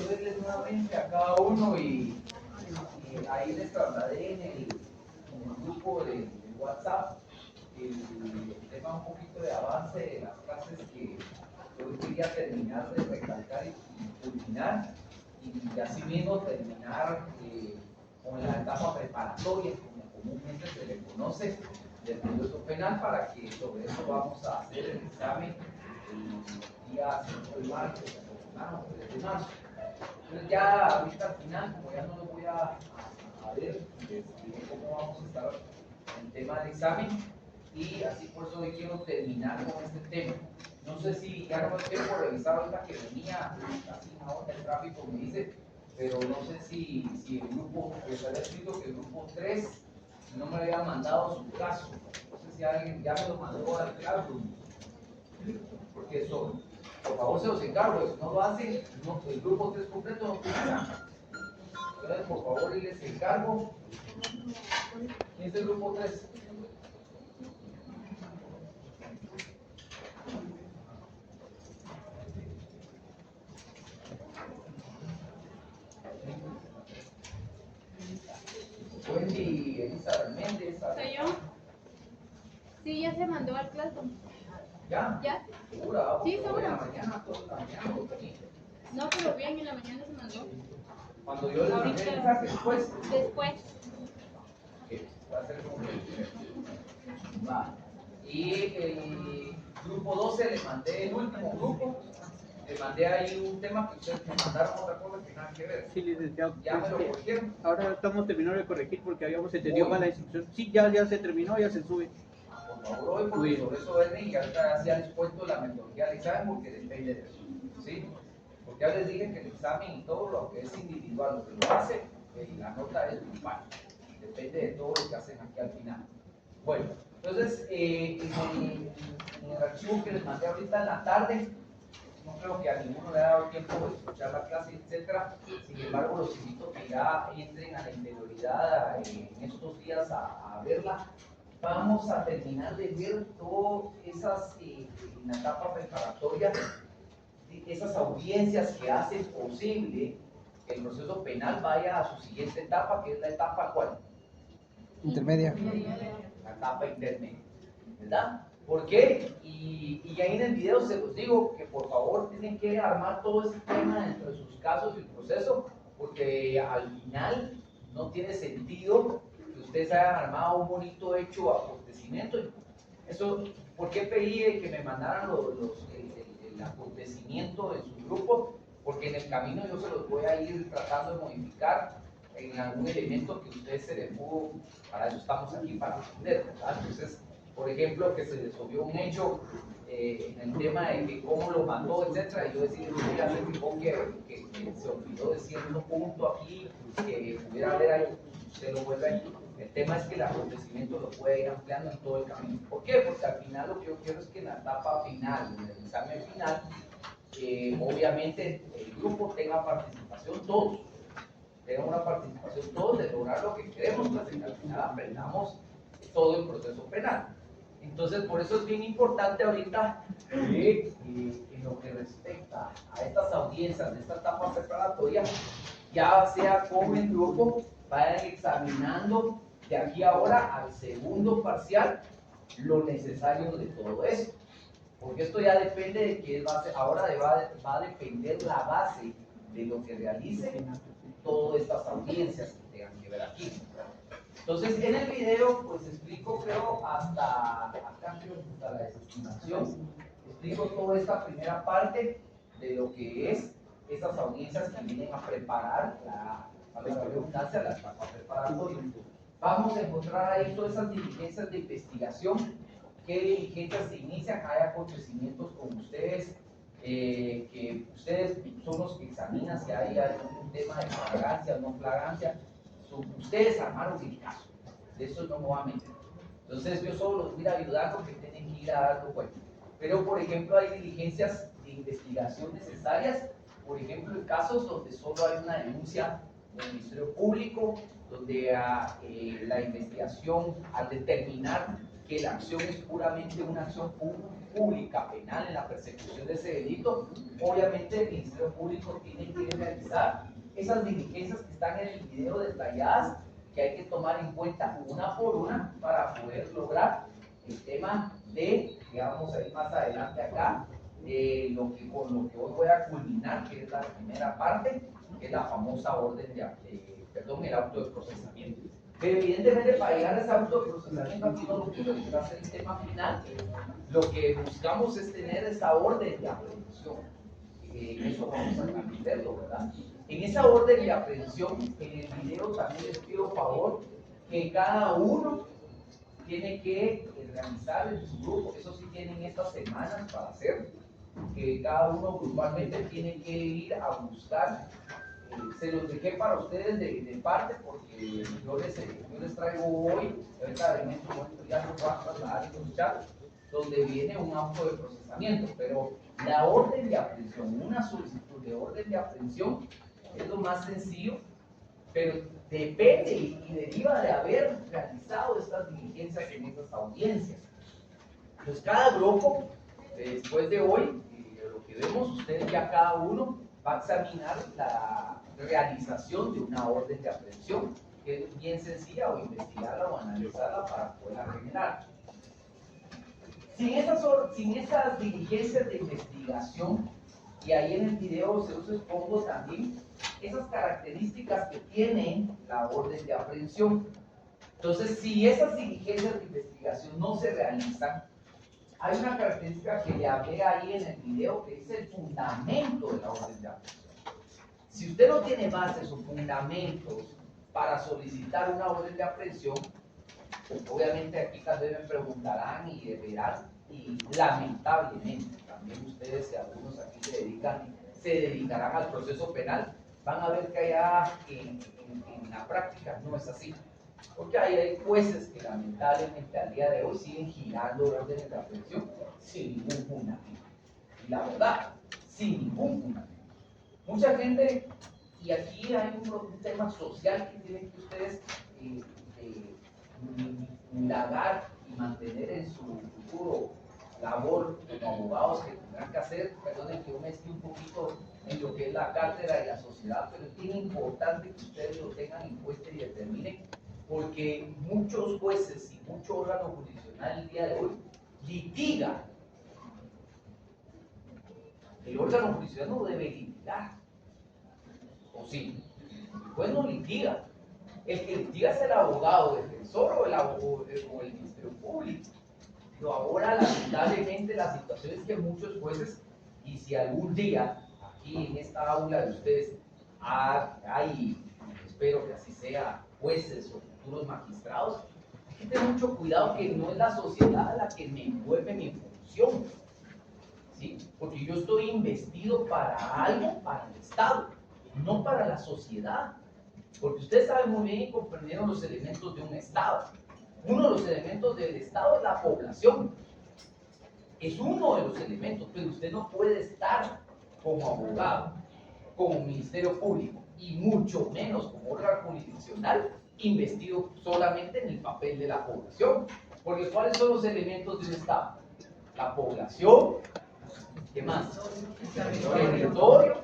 Verles nuevamente a cada uno y ahí les trasladé en el grupo de WhatsApp el tema un poquito de avance de las clases que hoy quería terminar de recalcar y culminar y así mismo terminar con la etapa preparatoria, como comúnmente se le conoce, del proceso penal, para que sobre eso vamos a hacer el examen el día 5 de marzo, o 3 de marzo. Entonces ya ahorita al final, como ya no lo voy a ver, les digo cómo vamos a estar en el tema del examen y así por eso hoy quiero terminar con este tema. No sé si ya no me tiempo revisar ahorita que venía casi una hora el tráfico me dice, pero no sé si el grupo, les había escrito que el grupo 3 no me había mandado su caso. No sé si alguien ya me lo mandó al Classroom, porque eso, por favor se los encargo, si no lo hacen, no, el grupo 3 completo no tiene nada. Entonces, por favor, les encargo. ¿Quién es el grupo 3? Wendy, Elisa Méndez. ¿Soy yo? Sí, ya se mandó al Classroom. ¿Ya? ¿Ya? ¿Segura? Sí, segura. En la mañana, toda la mañana. No, pero bien, en la mañana se mandó. Cuando yo les mandé Ahorita. el mensaje, después. Después. Va a ser como va. Y el grupo 12 le mandé el último grupo. Le mandé ahí un tema que ustedes me mandaron otra cosa que nada que ver. Sí, licenciado. ¿Ya me lo corrigieron? Ahora estamos terminando de corregir porque habíamos entendido mal la instrucción. Sí, ya se terminó, ya se sube. Por favor, hoy, porque sobre eso ven y ahorita ya les cuento la metodología del examen porque depende de eso. ¿Sí? Porque ya les dije que el examen y todo lo que es individual, lo que lo hace, la nota es grupal. Depende de todo lo que hacen aquí al final. Bueno, entonces, en el archivo que les mandé ahorita en la tarde, no creo que a ninguno le haya dado tiempo de escuchar la clase, etcétera. Sin embargo, los invito a que ya entren a la interioridad en estos días a verla. Vamos a terminar de ver todas esas, en la etapa preparatoria, esas audiencias que hacen posible que el proceso penal vaya a su siguiente etapa, que es la etapa ¿cuál? Intermedia. La etapa intermedia, ¿verdad? ¿Por qué? Y ahí en el video se los digo que por favor tienen que armar todo ese tema dentro de sus casos y el proceso, porque al final no tiene sentido que ustedes hayan armado un bonito hecho acontecimiento. Eso, ¿por qué pedí que me mandaran el acontecimiento en su grupo? Porque en el camino yo se los voy a ir tratando de modificar en algún elemento que a ustedes se les pudo, para eso estamos aquí, para aprender, ¿verdad? Entonces, por ejemplo, que se les subió un hecho en el tema de que cómo lo mandó, etcétera, y yo decía, ya se fijó que se olvidó de cierto punto aquí, que pudiera haber ahí, usted lo vuelve ahí. El tema es que el acontecimiento lo puede ir ampliando en todo el camino. ¿Por qué? Porque al final lo que yo quiero es que en la etapa final, en el examen final, obviamente el grupo tenga participación todos, tenga una participación todos de lograr lo que queremos, para que al final aprendamos todo el proceso penal. Entonces, por eso es bien importante ahorita en lo que respecta a estas audiencias de esta etapa preparatoria, ya sea con el grupo, vayan examinando de aquí ahora al segundo parcial lo necesario de todo esto. Porque esto ya depende de qué base, ahora va a depender la base de lo que realicen todas estas audiencias que tengan que ver aquí. Entonces, en el video, pues explico, creo, hasta acá, creo, hasta la desestimación. Explico toda esta primera parte de lo que es esas audiencias que vienen a preparar a la redundancia, la etapa preparatoria. Vamos a encontrar ahí todas esas diligencias de investigación, qué diligencias se inician, hay acontecimientos con ustedes, que ustedes son los que examinan si hay algún tema de flagrancia o no flagrancia. Ustedes armaron el caso, de eso no me voy a meter. Entonces yo solo los voy a ayudar porque tienen que ir a dar cuenta. Pero por ejemplo hay diligencias de investigación necesarias, por ejemplo en casos donde solo hay una denuncia del Ministerio Público, donde la investigación, al determinar que la acción es puramente una acción pública penal en la persecución de ese delito, obviamente el Ministerio Público tiene que realizar esas diligencias que están en el video detalladas, que hay que tomar en cuenta una por una para poder lograr el tema de, que vamos a ir más adelante acá, con lo que hoy voy a culminar, que es la primera parte, que es la famosa orden el auto de procesamiento. Pero evidentemente para llegar a ese auto de procesamiento, aquí no lo que va a ser el tema final, lo que buscamos es tener esa orden de aprehensión. Eso vamos a aprenderlo, ¿verdad? En esa orden de aprehensión, en el video también les pido favor que cada uno tiene que realizar en su grupo, eso sí tienen estas semanas para hacer, que cada uno grupalmente tiene que ir a buscar. Se los dejé para ustedes de parte porque yo les traigo hoy, ahorita en este momento ya los voy a trasladar en un chat, donde viene un auto de procesamiento, pero la orden de aprehensión, una solicitud de orden de aprehensión es lo más sencillo, pero depende y deriva de haber realizado estas diligencias en estas audiencias. Entonces cada grupo, después de hoy, lo que vemos, ustedes ya cada uno va a examinar la realización de una orden de aprehensión, que es bien sencilla, o investigarla o analizarla para poderla generar. Sin esas diligencias de investigación, y ahí en el video se los expongo también esas características que tiene la orden de aprehensión. Entonces, si esas diligencias de investigación no se realizan, hay una característica que le hablé ahí en el video, que es el fundamento de la orden de aprehensión. Si usted no tiene bases o fundamentos para solicitar una orden de aprehensión, obviamente aquí tal vez me preguntarán y verán, y lamentablemente también ustedes, que algunos aquí se dedicarán al proceso penal, van a ver que allá en la práctica no es así. Porque hay jueces que lamentablemente al día de hoy siguen girando órdenes de aprehensión sin ningún fundamento. Y la verdad, sin ningún fundamento. Mucha gente, y aquí hay un tema social que tienen que ustedes indagar y mantener en su futuro labor como abogados que tendrán que hacer. Perdonen que yo me esté un poquito en lo que es la cátedra y la sociedad, pero es bien importante que ustedes lo tengan en cuenta y determinen, porque muchos jueces y mucho órgano jurisdiccional el día de hoy litiga. El órgano jurisdiccional no debe litigar, ¿o sí? El juez no litiga. El que litiga es el abogado defensor o el Ministerio Público. Pero ahora, lamentablemente, la situación es que muchos jueces, y si algún día aquí en esta aula de ustedes hay, espero que así sea, jueces o futuros magistrados, hay que tener mucho cuidado que no es la sociedad la que me envuelve mi función, ¿sí? Porque yo estoy investido para algo, para el Estado, no para la sociedad. Porque ustedes saben muy bien y comprendieron los elementos de un Estado. Uno de los elementos del Estado es la población. Es uno de los elementos, pero usted no puede estar como abogado, como Ministerio Público, y mucho menos como órgano jurisdiccional, investido solamente en el papel de la población. Porque ¿cuáles son los elementos de un Estado? La población, ¿qué más? El territorio,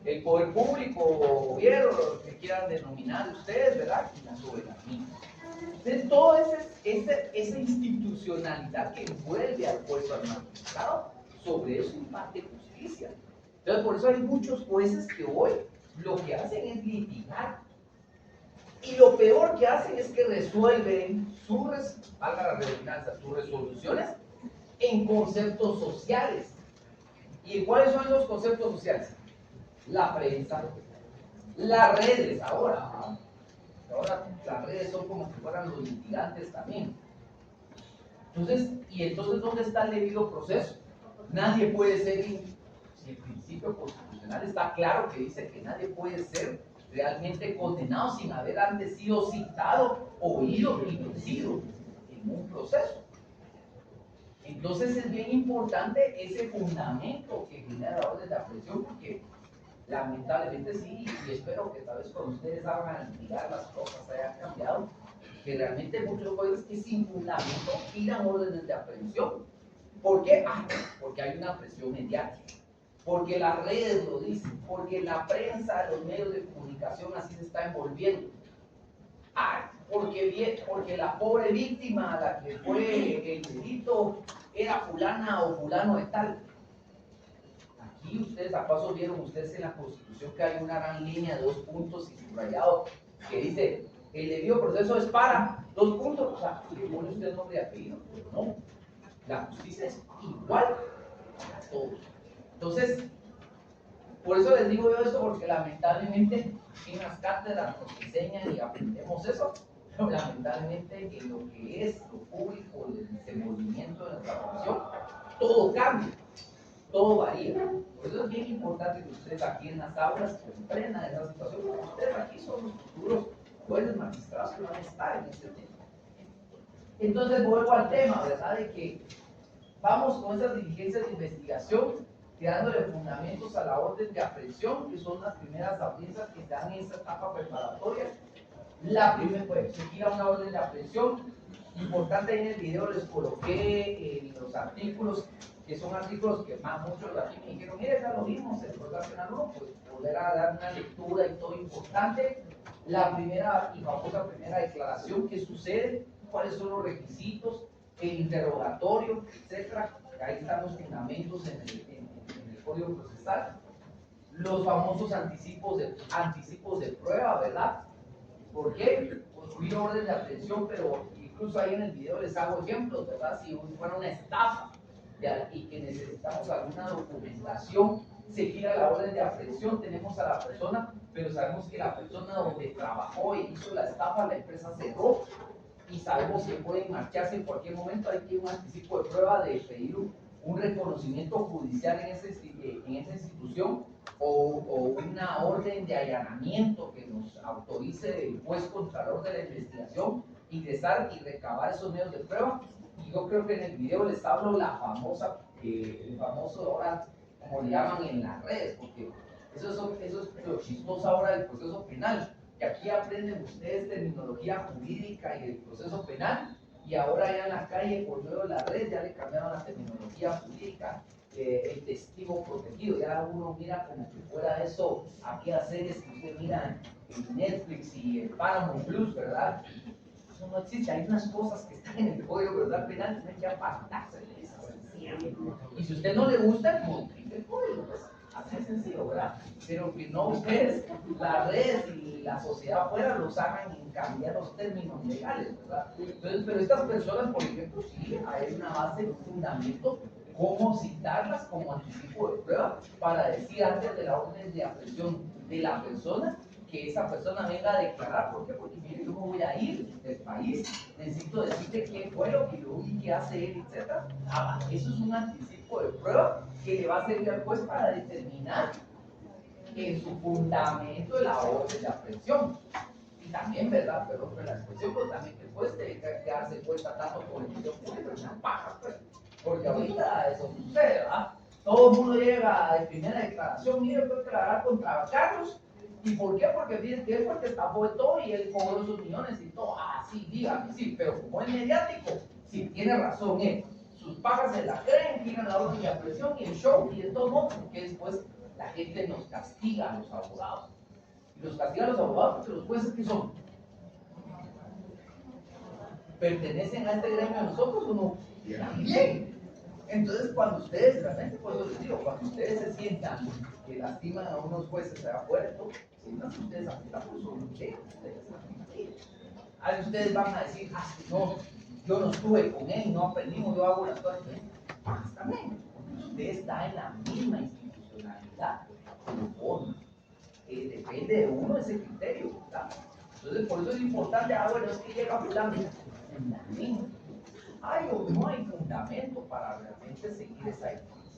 el poder público, gobierno, lo que quieran denominar ustedes, ¿verdad? Y la soberanía. Entonces, toda esa institucionalidad que envuelve al juez o al magistrado, sobre eso imparte justicia. Entonces, por eso hay muchos jueces que hoy lo que hacen es litigar. Y lo peor que hacen es que resuelven valga la redundancia, sus resoluciones en conceptos sociales. ¿Y cuáles son los conceptos sociales? La prensa, las redes ahora las redes son como si fueran los litigantes también. Entonces, ¿dónde está el debido proceso? Nadie puede ser, si el principio constitucional está claro que dice que nadie puede ser realmente condenado sin haber antes sido citado, oído y vencido en un proceso. Entonces es bien importante ese fundamento que genera la orden de aprehensión, porque lamentablemente sí, y espero que tal vez con ustedes hagan mirar las cosas hayan cambiado, que realmente muchos jueces que sin fundamento tiran órdenes de aprehensión. ¿Por qué? Porque hay una presión mediática, porque las redes lo dicen, porque la prensa, los medios de comunicación así se está envolviendo. Porque la pobre víctima a la que fue el delito era fulana o fulano de tal. Aquí ustedes acaso vieron ustedes en la Constitución que hay una gran línea de 2 puntos y subrayado que dice el debido proceso es para 2 puntos, o sea, le pone usted nombre y apellido, no, la justicia es igual para todos. Entonces, por eso les digo yo esto, porque lamentablemente en las cátedras nos enseñan y aprendemos eso, pero lamentablemente en lo que es lo público, el desenvolvimiento de nuestra profesión, todo cambia, todo varía. Por eso es bien importante que ustedes aquí en las aulas comprendan esa situación, porque ustedes aquí son los futuros jueces magistrados que van a estar en este tema. Entonces vuelvo al tema, ¿verdad? De que vamos con esas diligencias de investigación, dándole fundamentos a la orden de aprehensión, que son las primeras audiencias que se dan en esa etapa preparatoria. La primera, pues, se gira una orden de aprehensión. Importante, en el video les coloqué los artículos, que son artículos que más muchos de aquí me dijeron, mire, ya lo vimos, el Código Penal, no, pues volver a dar una lectura y todo importante. La primera y famosa primera declaración, ¿qué sucede? ¿Cuáles son los requisitos? El interrogatorio, etcétera. Ahí están los fundamentos en el Código Procesal. Los famosos anticipos de prueba, ¿verdad? ¿Por qué? Construir orden de aprehensión, pero incluso ahí en el video les hago ejemplos, ¿verdad? Si fuera una estafa y que necesitamos alguna documentación, se gira la orden de aprehensión, tenemos a la persona, pero sabemos que la persona donde trabajó y hizo la estafa, la empresa cerró, y sabemos que pueden marcharse en cualquier momento. Hay que un anticipo de prueba de pedir un reconocimiento judicial en esa institución o una orden de allanamiento que nos autorice el juez contralor de la investigación ingresar y recabar esos medios de prueba. Y yo creo que en el video les hablo la famosa, el famoso ahora, como le llaman en las redes, porque eso es lo chistoso ahora del proceso penal, que aquí aprenden ustedes terminología jurídica y el proceso penal, y ahora ya en la calle, por medio de la red, ya le cambiaron la terminología jurídica, el testigo protegido. Ya uno mira como que fuera eso, aquellas series que usted mira en Netflix y en Paramount Plus, ¿verdad? Eso no existe. Hay unas cosas que están en el Código, ¿verdad? Penal, tienen que apartarse de esas. Y si a usted no le gusta, modifique el código, pues. Así de sencillo, ¿verdad? Pero que no ustedes, las redes y la sociedad afuera los hagan en cambiar los términos legales, ¿verdad? Entonces, pero estas personas, por ejemplo, sí, hay una base, un fundamento, cómo citarlas como anticipo de prueba para decir antes de la orden de aprehensión de la persona que esa persona venga a declarar. ¿Por qué? Porque mire, yo me voy a ir del país, necesito decirte qué fue lo que yo vi, qué hace él, etc. Eso es un anticipo de prueba que le va a servir al juez para determinar en su fundamento de la orden de aprehensión. Y también, ¿verdad? Pero la expresión, pues también que el juez tiene que darse cuenta tanto por el video público, es una paja, pues. Porque ahorita eso sucede, ¿verdad? Todo el mundo llega de primera declaración, mire, fue declarar contra Carlos. ¿Y por qué? Porque fíjense que él fue el que estafó de todo y él cobró sus millones y todo. Ah, sí, dígame, sí, pero como es mediático, sí, tiene razón él. Sus pagas se la creen, giran la orden de aprehensión y el show y de todo modo, porque después la gente nos castiga a los abogados. Y los castiga a los abogados porque los jueces, ¿qué son? ¿Pertenecen a este gremio de nosotros o no? También. Entonces, cuando ustedes, realmente, por eso les digo, cuando ustedes se sientan que lastiman a unos jueces allá afuera, sientan ustedes afectados por su che, a ustedes van a decir, no, yo no estuve con él, no aprendimos, yo hago las cosas bien. También, usted está en la misma institucionalidad, como forma. Depende de uno ese criterio, ¿verdad? Entonces, por eso es importante, bueno, es que llega fulano, fundamento. No hay fundamento para realmente seguir esa información.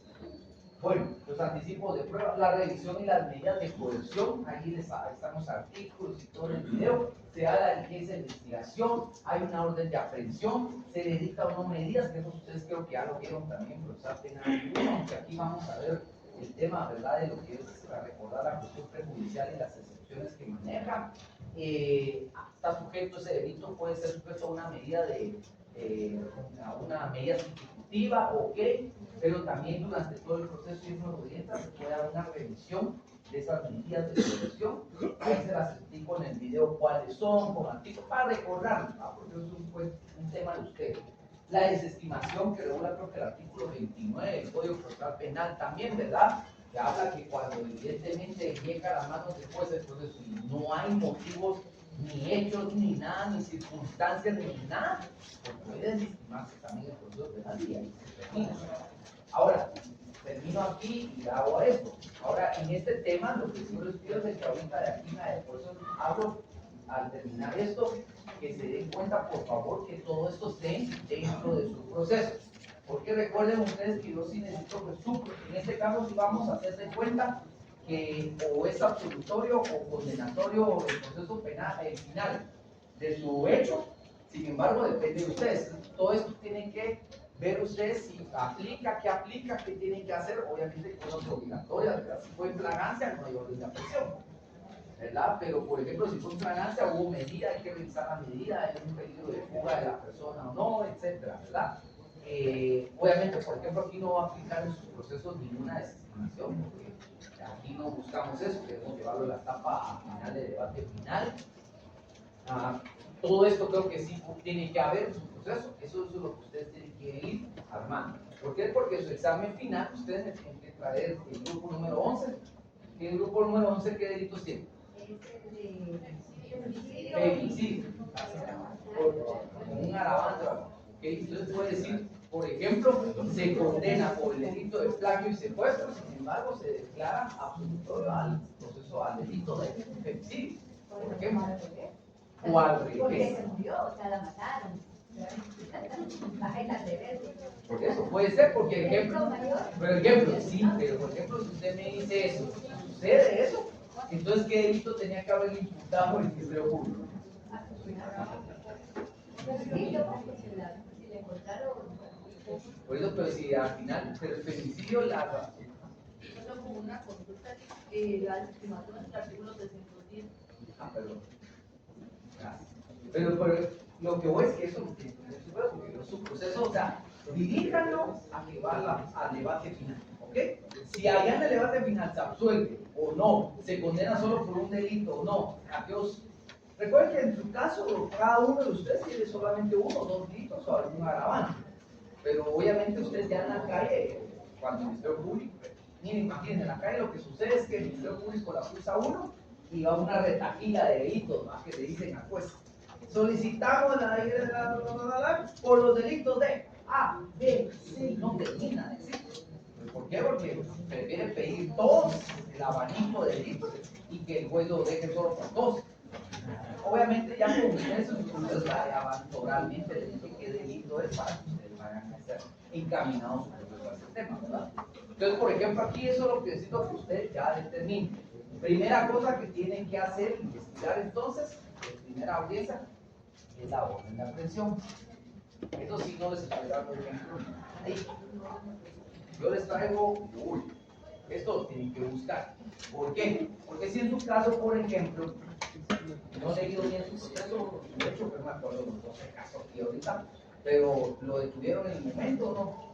Bueno, los anticipos de prueba, la revisión y las medidas de coerción, ahí están los artículos y todo el video, se da la diligencia de investigación, hay una orden de aprehensión, se le dicta o no medidas, que eso ustedes creo que ya lo vieron también en procesal penal 1, aunque aquí vamos a ver el tema, ¿verdad?, de lo que es para recordar la cuestión prejudicial y las excepciones que maneja. Está sujeto, ese delito puede ser sujeto a una medida a una medida sustitutiva, ok, pero también durante todo el proceso y en la audiencia se puede dar una revisión de esas medidas de coerción. Ahí se las explico en el video cuáles son, con artículos, para recordarlo, porque eso es un tema de ustedes. La desestimación que regula, creo que el artículo 29 del Código Procesal Penal también, ¿verdad?, que habla que cuando evidentemente llega a las manos del juez el proceso y no hay motivos, ni hechos, ni nada, ni circunstancias, ni nada, pues puede desestimarse también el proceso penal y ahí se termina. Ahora, termino aquí y hago esto. Ahora, en este tema, lo que yo les pido es que ahorita de aquí, por eso hablo al terminar esto, que se den cuenta, por favor, que todo esto esté dentro de su proceso. Porque recuerden ustedes que yo sí necesito que en este caso sí vamos a hacer de cuenta que o es absolutorio o condenatorio el proceso penal final de su hecho. Sin embargo, depende de ustedes. Todo esto tienen que ver ustedes si aplica, qué tienen que hacer. Obviamente cosas obligatorias, ¿verdad? Si fue en flagrancia, no hay orden de aprehensión, ¿verdad? Pero, por ejemplo, si fue en flagrancia, hubo medida, hay que revisar la medida, hay un peligro de fuga de la persona o no, etcétera, ¿verdad? Obviamente, por ejemplo, aquí no va a aplicar en sus procesos ninguna desestimación, porque aquí no buscamos eso, queremos llevarlo a la etapa final de debate final. Todo esto creo que sí tiene que haber en su proceso, eso es lo que ustedes tienen que ir armando. ¿Por qué? Porque en su examen final ustedes me tienen que traer el grupo número 11. ¿Y el grupo número 11 qué delitos tiene? Femicidio. Con un agravante. Entonces puede decir, por ejemplo, se condena por el delito de plagio y secuestro, sin embargo se declara absolutorio al proceso, al delito de femicidio, por ejemplo. O al revés. Porque se murió, o sea, la mataron. Por eso puede ser, porque por ejemplo, sí, pero por ejemplo, si usted me dice eso, sucede eso, entonces ¿qué delito tenía que haber imputado el que se le ocurrió? Por eso, pero si al final, pero el femicidio, Solo como una conducta, la estimación es el artículo 310. perdón. Gracias. Pero lo que voy es que eso es su proceso, o sea, diríjanlo a que va al debate final, ¿ok? Si allá en el debate final se absuelve o no, se condena solo por un delito o no, aquellos. Recuerden que en su caso, cada uno de ustedes tiene solamente uno o dos delitos o algún agravante. Pero obviamente ustedes ya en la calle, cuando el Ministerio Público, miren, imagínense, en la calle lo que sucede es que el Ministerio Público la acusa a uno y va una retaquilla de delitos, más que le dicen al juez. Solicitamos por los delitos de A, B, C, no termina de decir. ¿Por qué? Porque prefiere pedir todos el abanico de delitos y que el juez lo deje solo por dos. Obviamente ya con ustedes ya van oralmente le dije qué delito es para que ustedes vayan a ser encaminados a ese tema, ¿verdad? Entonces, por ejemplo, aquí eso es lo que necesito que ustedes ya determinen. Primera cosa que tienen que hacer, investigar entonces, en primera audiencia, es la orden de aprehensión. Eso sí no les estoy dando ejemplo. Ahí. Yo les traigo, esto lo tienen que buscar. ¿Por qué? Porque si en su caso, por ejemplo, no he seguido bien su proceso, de hecho, no me acuerdo los 12 casos aquí ahorita, pero lo detuvieron en el momento o no.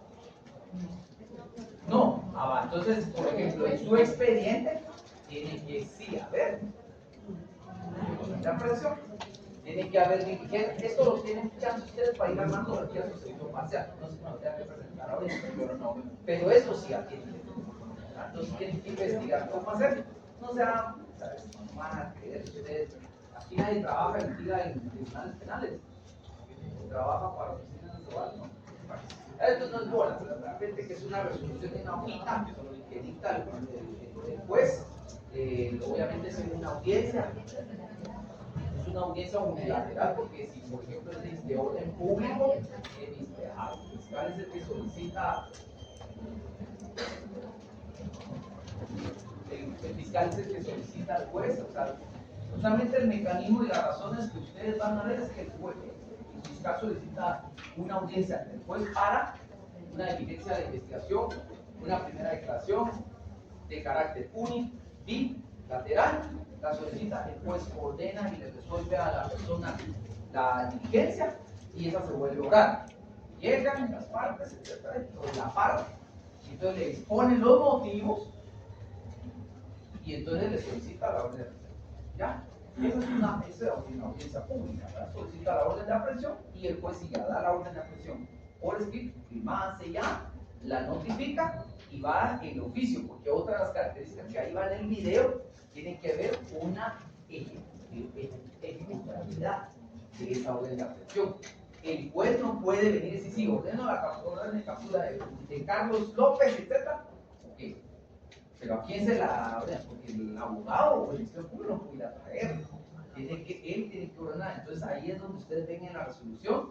No, entonces, por ejemplo, en su expediente, tiene que sí haber la aprehensión, tiene que haber diligencia. Esto lo tienen chance ustedes para ir armando aquí a su segundo parcial. No sé cómo lo tengan que presentar ahorita, pero eso sí atiende. Entonces tienen que investigar cómo hacerlo. No sea, no van a creer ustedes. Aquí nadie trabaja en tribunales penales. Trabaja para oficinas de trabajo, ¿no? Esto no es bola, realmente que es una resolución de una hojita que dicta el juez. Obviamente es una audiencia. Es una audiencia unilateral porque si, por ejemplo, es de orden público, al fiscal es el que solicita fiscal es el que solicita al juez. O sea, justamente el mecanismo y las razones que ustedes van a ver es que el fiscal solicita una audiencia ante el juez para una diligencia de investigación, una primera declaración de carácter unilateral, la solicita, el juez ordena y le resuelve a la persona la diligencia y esa se vuelve oral. Llegan las partes, etcétera, entonces la parte, y entonces le exponen los motivos y entonces le solicita la orden de aprehensión. ¿Ya? Esa es una audiencia pública, ¿verdad? Solicita la orden de aprehensión y el juez si ya da la orden de aprehensión por escrito, firmada, sellada, la notifica y va en oficio, porque otra de las características que ahí va en el video tiene que ver una ejecutabilidad de esa orden de aprehensión. El juez no puede venir y decir, sí, ordeno la orden de captura de Carlos López, etc. Okay. Pero ¿a quién se la ordena? Porque el abogado o el ministerio público no puede ir a traer. Él tiene que ordenar. Entonces ahí es donde ustedes ven en la resolución,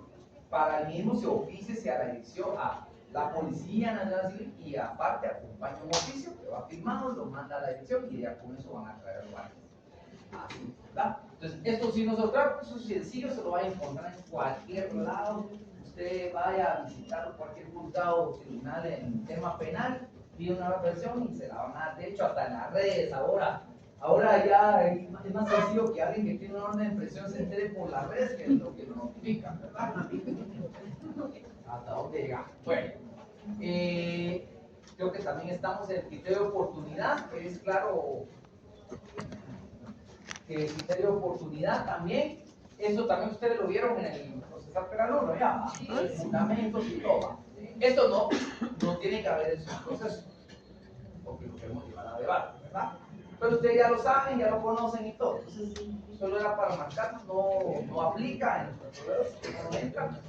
para el mismo se oficie a la dirección, a la Policía Nacional Civil y aparte acompaña un oficio que va firmado, lo manda a la dirección y ya con eso van a traer guardias. Así, ¿verdad? Entonces, esto sí no es otra, eso es sencillo, se lo va a encontrar en cualquier lado. Usted vaya a visitar cualquier juzgado o tribunal en tema penal, pide una versión y se la van a dar. De hecho, hasta en las redes ahora ya es más sencillo que alguien que tiene una orden de presión se entere por las redes que lo notifican, ¿verdad? Hasta dónde llega. Bueno, creo que también estamos en el criterio de oportunidad, que es claro que el criterio de oportunidad también, eso también ustedes lo vieron en el procesal penal 1, ya, fundamentos y todo. Esto no tiene que haber en su proceso, porque lo queremos llevar a debate, ¿verdad? Pero ustedes ya lo saben, ya lo conocen y todo. Entonces, solo era para marcar, no aplica en nuestros proveedores, no entra.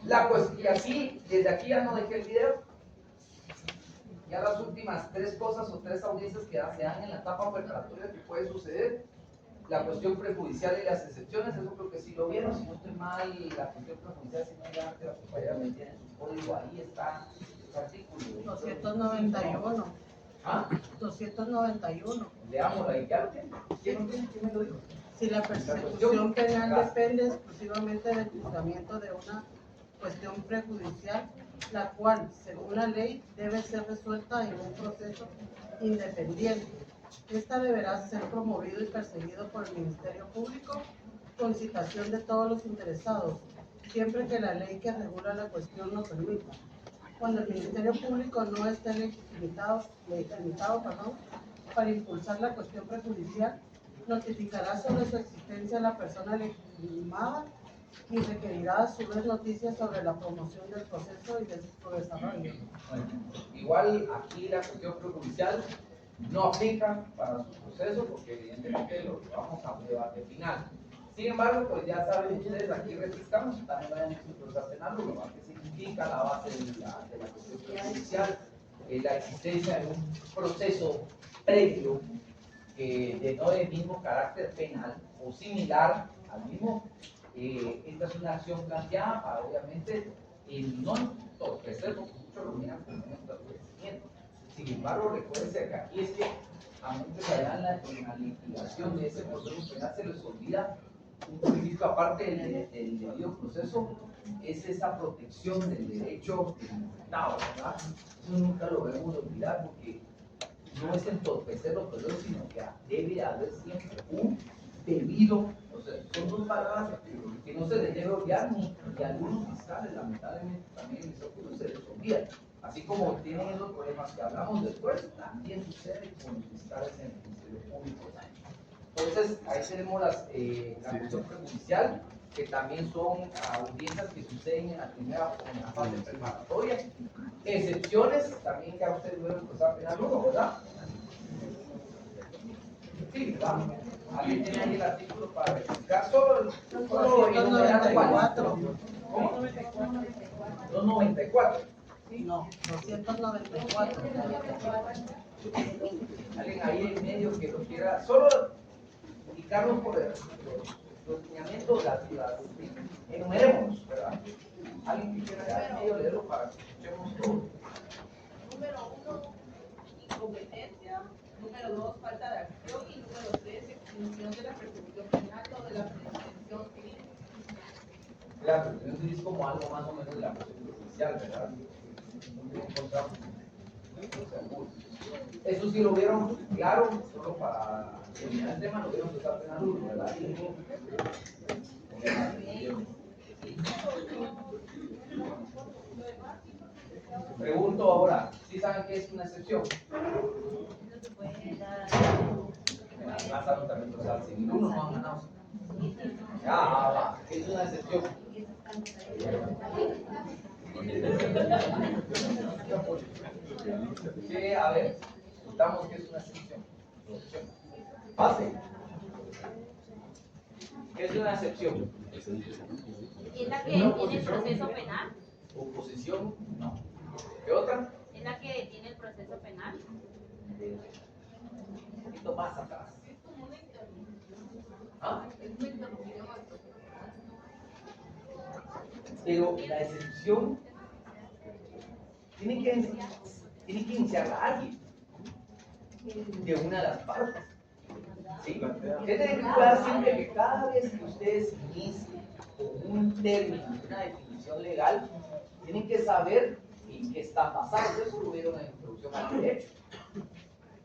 La cuestión, y así, desde aquí ya no dejé el video. Ya las últimas 3 cosas o 3 audiencias que se dan en la etapa preparatoria que puede suceder. La cuestión prejudicial y las excepciones, eso creo que sí lo vieron. Si no estoy mal, la cuestión prejudicial, si no ya que la compañera me tiene su código, ahí está el artículo. 291. ¿Ah? 291. Leámoslo ahí. ¿Ya lo tiene? ¿Quién lo tiene? ¿Quién me lo dijo? Si la persecución penal depende exclusivamente del juzgamiento de una cuestión prejudicial, la cual, según la ley, debe ser resuelta en un proceso independiente. Esta deberá ser promovido y perseguido por el Ministerio Público con citación de todos los interesados, siempre que la ley que regula la cuestión lo permita. Cuando el Ministerio Público no esté legitimado para impulsar la cuestión prejudicial, notificará sobre su existencia a la persona legitimada y requerirá a su vez noticias sobre la promoción del proceso y de su desarrollo. Bueno, igual aquí la cuestión prejudicial no aplica para su proceso porque evidentemente lo llevamos a un debate final. Sin embargo, pues ya saben ustedes, aquí registramos, también vayan a su proceso penal, lo que significa la base de la cuestión prejudicial, la existencia de un proceso previo de no del mismo carácter penal o similar al mismo. Esta es una acción planteada para obviamente no entorpecer, porque muchos lo miran como un entorpecimiento. Sin embargo, recuérdense que aquí es que a muchos allá en la liquidación de ese proceso penal se les olvida un principio aparte del debido proceso, es esa protección del derecho del imputado, ¿verdad? Eso nunca lo debemos olvidar porque no es entorpecer los procesos, sino que debe haber siempre un debido proceso. Son 2 palabras que no se les debe olvidar ni a algunos fiscales, lamentablemente también en el se les olvida. Así como tienen esos problemas que hablamos después, también sucede con los fiscales en el Ministerio Público. Entonces, ahí tenemos la cuestión prejudicial, que también son audiencias que suceden en la fase preparatoria. Excepciones, también que a ustedes deben procesar penal 1, ¿verdad? Sí, ¿verdad? ¿Alguien tiene ahí el artículo para verificar? Solo el 294. ¿Cómo? 294. No, 294. Alguien ahí en medio que lo quiera, solo indicarnos por los lineamientos, las enumerémonos, ¿verdad? Alguien que quiera ahí en medio leerlo para que escuchemos todo. Número 1, incompetencia. Número 2, falta de acción. Y número 3, extinción de la persecución penal o de la prevención civil. La persecución civil es como algo más o menos de la persecución judicial, ¿verdad? Eso sí lo vieron claro, solo para terminar el tema, lo vieron que está penal 1, ¿verdad? Pregunto ahora, ¿sí saben qué es una excepción? Pasaron también los al civil 1, no han ganado. Ya, va, es una excepción. Sí, a ver, contamos que es una excepción. Pase. ¿Qué es una excepción? ¿Es la que tiene el proceso penal? Oposición, no. ¿Qué otra? ¿Es la que tiene el proceso penal? Un poquito más atrás. ¿Ah? Pero la excepción tiene que iniciar a alguien de una de las partes. ¿Sí? Ustedes tienen que cuidar siempre que cada vez que ustedes inicien con un término, una definición legal, tienen que saber en qué está basado. Eso lo vieron en la introducción al derecho.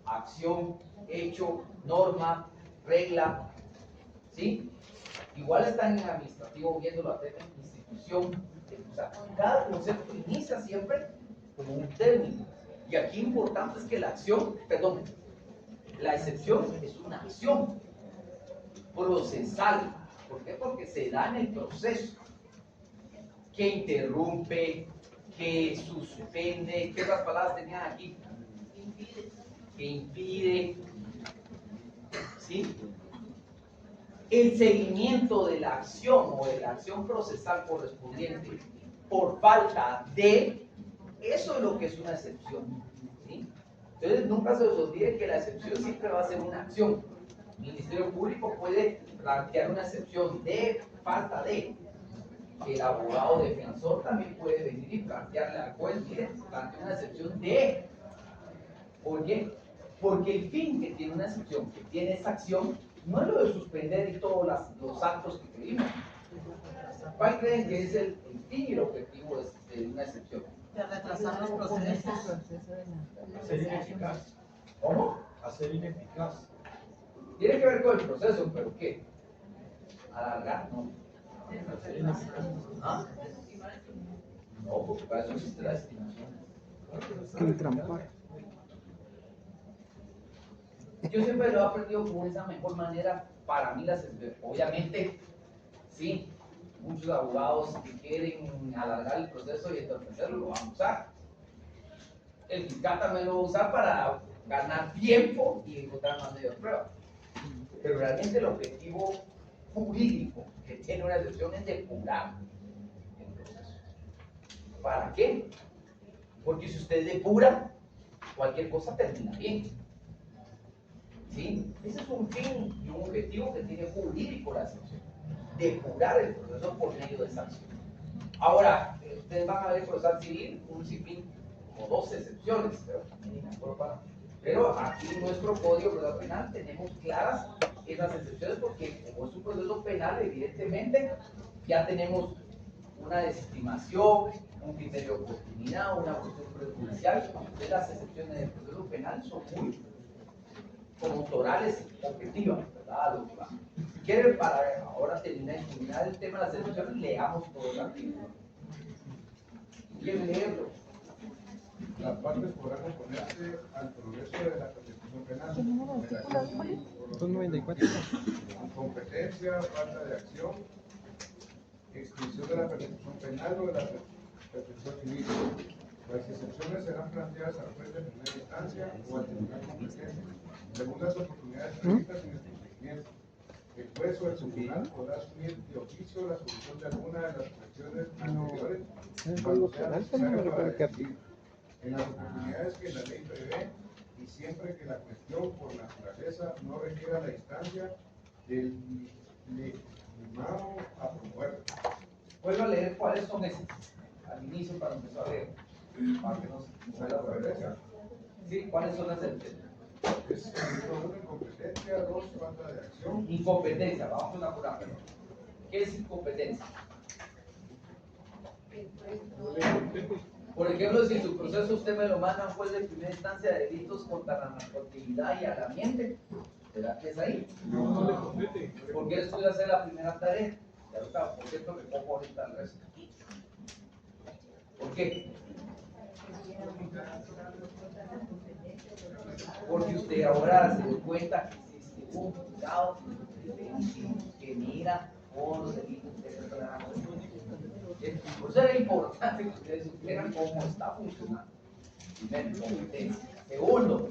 Acción, hecho, norma, regla. ¿Sí? Igual están en el administrativo viéndolo a tema de institución. O sea, cada concepto inicia siempre como un término. Y aquí importante es que la acción, perdón, la excepción es una acción procesal. ¿Por qué? Porque se da en el proceso. Que interrumpe, que suspende, ¿qué otras palabras tenían aquí? Que impide, ¿sí? El seguimiento de la acción o de la acción procesal correspondiente por falta de, eso es lo que es una excepción, ¿sí? Entonces nunca se os olvide que la excepción siempre va a ser una acción. El Ministerio Público puede plantear una excepción de falta de. El abogado defensor también puede venir y plantearle al juez, mire, plantea una excepción de. ¿Por qué? Porque el fin que tiene una excepción, que tiene esa acción, no es lo de suspender y todos los actos que pedimos. ¿Cuál creen que es el fin y el objetivo de una excepción? De retrasar los procesos. Hacer ineficaz. ¿Cómo? Hacer ineficaz. Tiene que ver con el proceso, pero ¿qué? Alargar, ¿no? ¿Ah? No, porque para eso existe la estimación. Entrampar. Yo siempre lo he aprendido como esa mejor manera para mí, obviamente, sí, muchos abogados que quieren alargar el proceso y entorpecerlo lo van a usar. El fiscal también lo va a usar para ganar tiempo y encontrar más medios de prueba. Pero realmente el objetivo jurídico que tiene una excepción es depurar el proceso. ¿Para qué? Porque si usted depura, cualquier cosa termina bien. ¿Sí? Ese es un fin y un objetivo que tiene jurídico la excepción. Depurar el proceso por medio de esa acción. Ahora, ustedes van a ver el procesal civil, un sinfín, como 12 excepciones, pero aquí en nuestro Código Procesal Penal tenemos claras esas excepciones porque como es un proceso penal, evidentemente ya tenemos una desestimación, un criterio de oportunidad, una cuestión prejudicial. Las excepciones del proceso penal son muy como autorales objetivas, ¿verdad? Si quieren, para ahora terminar el tema de las excepciones, leamos todo el artículo. ¿Quieren leerlo? Las partes podrán oponerse al progreso de la persecución penal. 294. Incompetencia, falta de acción, extinción de la persecución penal o de la persecución civil. Las excepciones serán planteadas al juez de primera instancia o al tribunal competente. Segundas oportunidades previstas en el procedimiento. El juez o el tribunal podrá asumir de oficio la solución de alguna de las cuestiones anteriores cuando sea necesario para decidir. En las oportunidades que la ley prevé y siempre que la cuestión por naturaleza no requiera la instancia del legitimado a promover. Vuelvo a leer cuáles son esas al inicio para empezar a leer, para que no se la regresa. Sí, ¿cuáles son las excepciones? Es una incompetencia, dos, falta de acción. Incompetencia, vamos a una perdón. ¿Qué es incompetencia? Por ejemplo, si su proceso usted me lo manda a un juez de primera instancia de delitos contra la narcoactividad y al ambiente, ¿será que es ahí? ¿Por qué les pude hacer la primera tarea? Y ahorita, por cierto, me pongo ahorita el resto aquí. ¿Por qué? Porque usted ahora se dio cuenta que existe un juzgado que mira todos los delitos de la Por eso era importante que ustedes supieran cómo está funcionando. Primero, competencia. Segundo,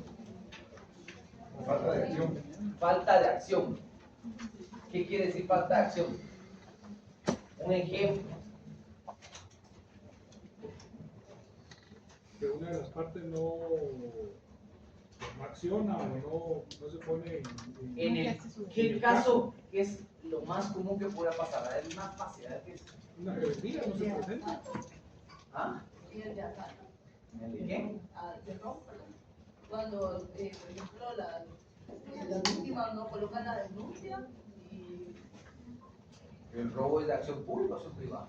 Falta de acción. falta de acción. ¿Qué quiere decir falta de acción? Un ejemplo. Que una de las partes no acciona o no se pone En el ¿qué caso es lo más común que pueda pasar? Es una facilidad que es. una rebeldía, no se presenta. ¿Ah? Y el de acá, ¿En el qué? de rompa. Cuando, por ejemplo, las víctimas no colocan la denuncia y El robo es de acción pública o acción privada.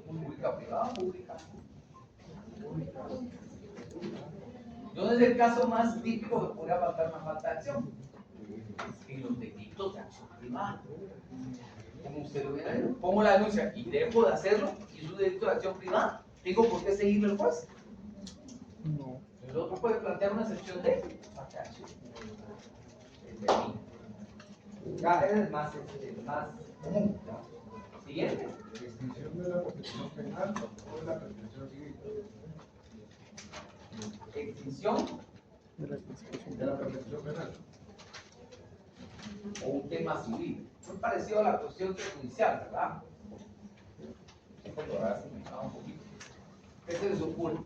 Pública, privada, pública. ¿Dónde es el caso más típico que podría faltar una falta de acción? En los delitos de acción privada. Como usted lo hubiera hecho. Pongo la denuncia y dejo de hacerlo, y es un delito de acción privada. ¿Tengo por qué seguirle el juez? No. El otro puede plantear una excepción de falta de acción. El delito. Ya, ese es el más común. ¿No? Siguiente. Extinción de la prescripción penal o de la prescripción civil. Extinción De la constitución. De la prescripción penal. o un tema civil. Muy parecido a la cuestión judicial, ¿verdad? Esto lo habrá simplificado un poquito. ¿Qué se les ocurre?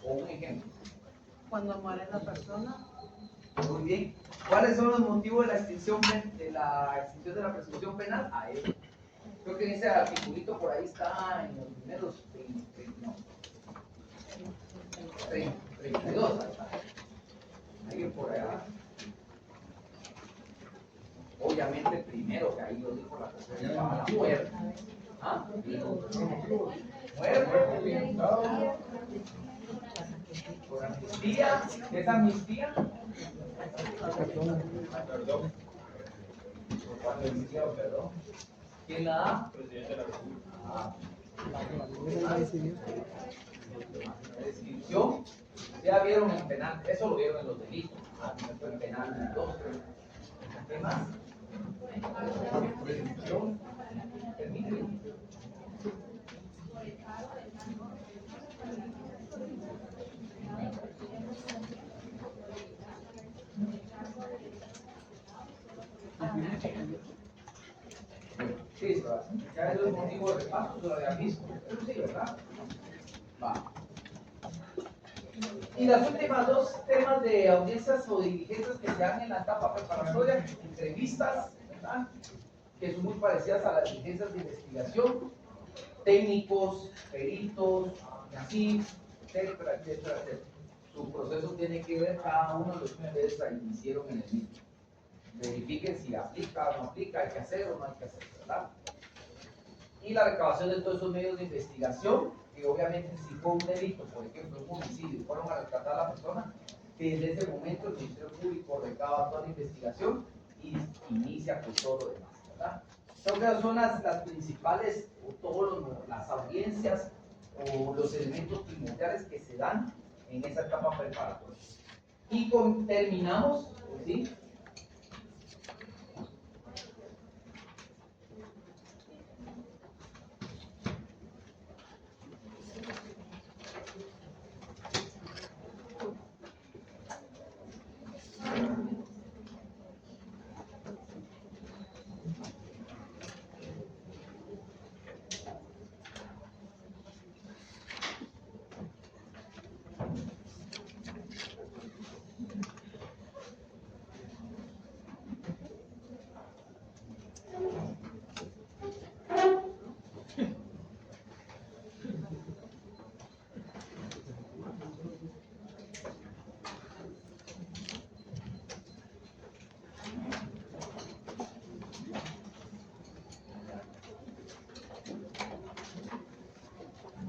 O un ejemplo. Cuando muere la persona, Muy bien. ¿Cuáles son los motivos de la extinción de la prescripción penal? A él. Creo que en ese articulito por ahí está en los primeros 32. Ahí está. Alguien por allá. Obviamente el primero que ahí lo dijo la persona llamaba la muerte. ¿Ah? Muerte. Por amnistía. ¿Qué es amnistía? Perdón. Cuando amnistía o perdón. ¿Quién la da? Ah, descripción. Ya vieron en penal, eso lo vieron en los delitos. En penal, en dos. ¿Qué más? Prescripción. Permíteme. Sí, ya es el motivo de repaso, lo había visto. Eso sí, ¿verdad? Va. Y las últimas dos temas de audiencias o diligencias que se dan en la etapa preparatoria, entrevistas, ¿verdad? Que son muy parecidas a las diligencias de investigación, técnicos, peritos, y así, etcétera, etcétera, etcétera. Su proceso tiene que ver cada uno de los que ustedes ahí hicieron en el mismo. Verifiquen si aplica o no aplica, hay que hacer o no hay que hacer, ¿verdad? Y la recabación de todos esos medios de investigación, que obviamente si fue un delito, por ejemplo, un homicidio, fueron a rescatar a la persona, que desde ese momento el Ministerio Público recaba toda la investigación y inicia con todo lo demás, ¿verdad? Creo que esas son las principales, o todas las audiencias o los elementos primordiales que se dan en esa etapa preparatoria. Y terminamos, ¿sí?